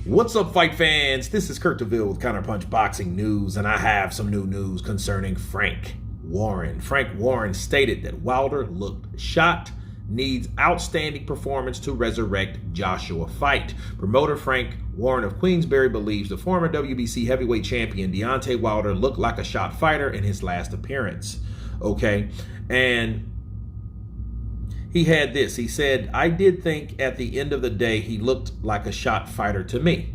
What's up, fight fans? This is Kurt DeVille with Counterpunch Boxing News, and I have some new news concerning Frank Warren. Frank Warren stated that Wilder looked shot, needs outstanding performance to resurrect Joshua fight. Promoter Frank Warren of Queensberry believes the former WBC heavyweight champion Deontay Wilder looked like a shot fighter in his last appearance. Okay, and he had this. He said, I did think at the end of the day he looked like a shot fighter to me.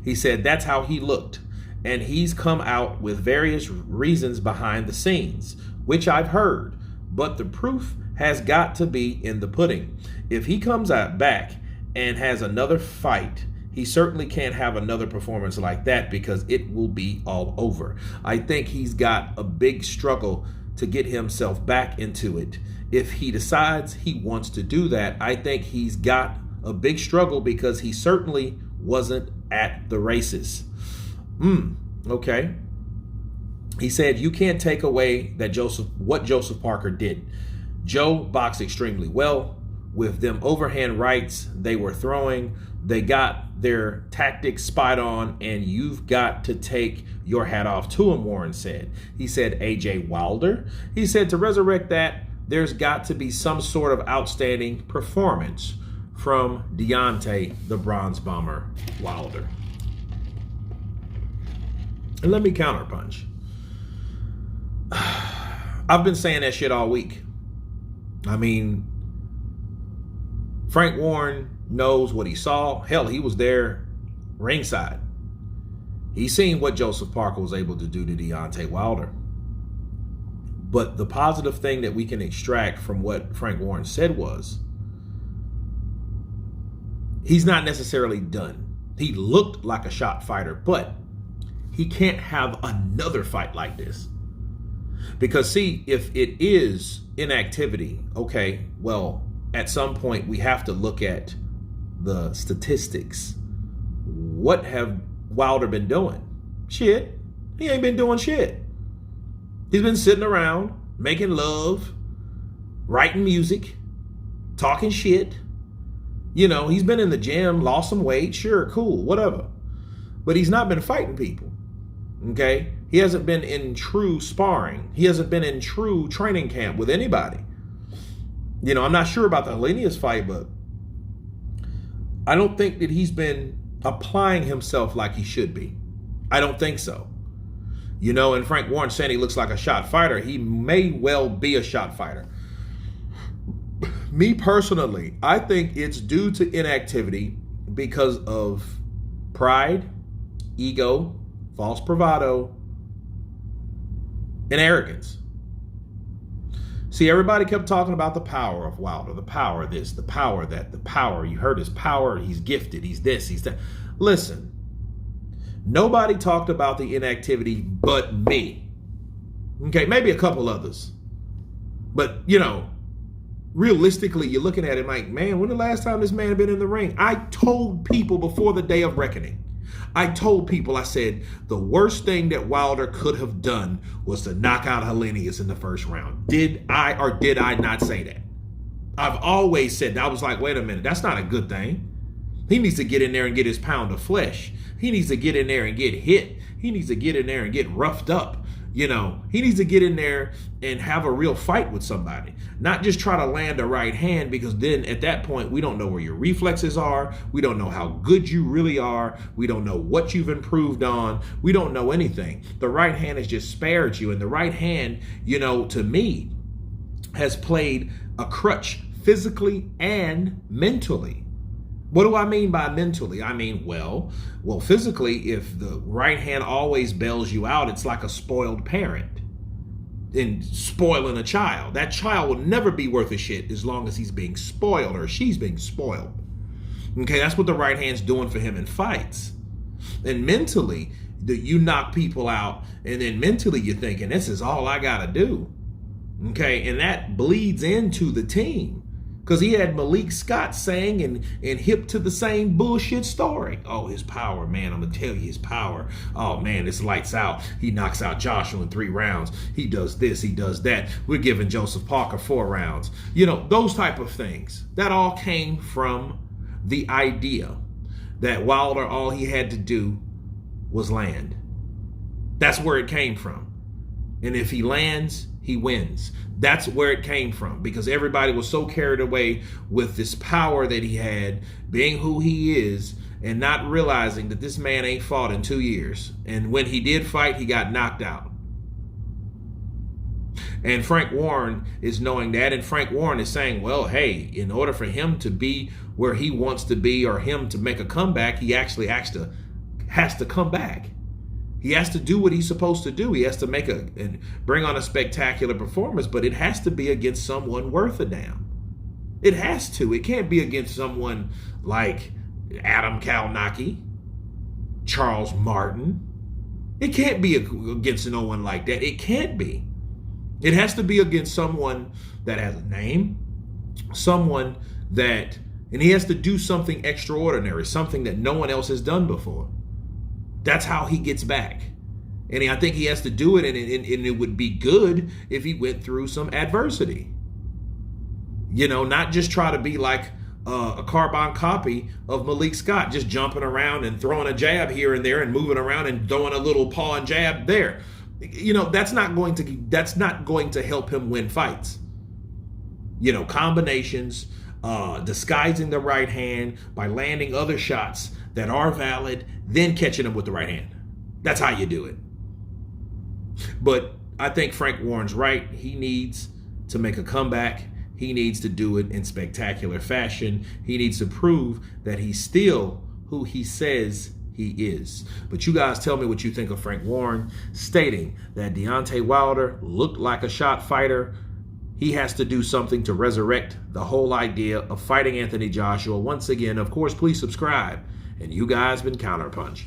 He said that's how he looked. And he's come out with various reasons behind the scenes, which I've heard. But the proof has got to be in the pudding. If he comes out back and has another fight, he certainly can't have another performance like that because it will be all over. I think he's got a big struggle to get himself back into it. If he decides he wants to do that, I think he's got a big struggle because he certainly wasn't at the races. Okay. He said, you can't take away that what Joseph Parker did. Joe boxed extremely well with them overhand rights they were throwing. They got their tactics spot on, and you've got to take your hat off to him, Warren said. He said, AJ Wilder. He said, to resurrect that, there's got to be some sort of outstanding performance from Deontay, the Bronze Bomber Wilder. And let me counterpunch. I've been saying that shit all week. I mean, Frank Warren knows what he saw. Hell, he was there ringside. He's seen what Joseph Parker was able to do to Deontay Wilder. But the positive thing that we can extract from what Frank Warren said was, he's not necessarily done. He looked like a shot fighter, but he can't have another fight like this. Because see, if it is inactivity, okay, well, at some point we have to look at the statistics. What have Wilder been doing? Shit. He ain't been doing shit. He's been sitting around, making love, writing music, talking shit. You know, he's been in the gym, lost some weight, sure, cool, whatever. But he's not been fighting people, okay? He hasn't been in true sparring. He hasn't been in true training camp with anybody. You know, I'm not sure about the Helenius fight, but I don't think that he's been applying himself like he should be. I don't think so. You know, and Frank Warren saying he looks like a shot fighter. He may well be a shot fighter. Me personally, I think it's due to inactivity because of pride, ego, false bravado, and arrogance. See, everybody kept talking about the power of Wilder, the power of this, the power of that, the power. You heard his power. He's gifted. He's this, he's that. Listen. Nobody talked about the inactivity but me. Okay, maybe a couple others. But, you know, realistically, you're looking at it like, man, when the last time this man had been in the ring? I told people before the day of reckoning. I told people, I said, the worst thing that Wilder could have done was to knock out Helenius in the first round. Did I or did I not say that? I've always said that. I was like, wait a minute, that's not a good thing. He needs to get in there and get his pound of flesh. He needs to get in there and get hit. He needs to get in there and get roughed up. You know, he needs to get in there and have a real fight with somebody. Not just try to land a right hand, because then at that point, we don't know where your reflexes are. We don't know how good you really are. We don't know what you've improved on. We don't know anything. The right hand has just spared you. And the right hand, you know, to me, has played a crutch physically and mentally. What do I mean by mentally? I mean, well, physically, if the right hand always bails you out, it's like a spoiled parent in spoiling a child. That child will never be worth a shit as long as he's being spoiled or she's being spoiled. Okay, that's what the right hand's doing for him in fights. And mentally, you knock people out, and then mentally you're thinking, this is all I gotta do. Okay, and that bleeds into the team. Because he had Malik Scott saying and hip to the same bullshit story. Oh, his power, man, I'm going to tell you his power. Oh, man, it's lights out. He knocks out Joshua in 3 rounds. He does this, he does that. We're giving Joseph Parker 4 rounds. You know, those type of things. That all came from the idea that Wilder, all he had to do was land. That's where it came from. And if he lands, he wins. That's where it came from, because everybody was so carried away with this power that he had, being who he is, and not realizing that this man ain't fought in 2 years. And when he did fight, he got knocked out. And Frank Warren is knowing that, and Frank Warren is saying, well, hey, in order for him to be where he wants to be, or him to make a comeback, he actually has to come back. He has to do what he's supposed to do. He has to and bring on a spectacular performance, but it has to be against someone worth a damn. It has to. It can't be against someone like Adam Kalnacki, Charles Martin. It can't be against no one like that. It can't be. It has to be against someone that has a name, someone that, and he has to do something extraordinary, something that no one else has done before. That's how he gets back. And I think he has to do it, and it would be good if he went through some adversity. You know, not just try to be like a carbon copy of Malik Scott, just jumping around and throwing a jab here and there and moving around and throwing a little paw and jab there. You know, that's not going to help him win fights. You know, combinations, disguising the right hand by landing other shots that are valid, then catching them with the right hand. That's how you do it. But I think Frank Warren's right. He needs to make a comeback. He needs to do it in spectacular fashion. He needs to prove that he's still who he says he is. But you guys tell me what you think of Frank Warren stating that Deontay Wilder looked like a shot fighter. He has to do something to resurrect the whole idea of fighting Anthony Joshua. Once again, of course, please subscribe. And you guys been Counterpunch.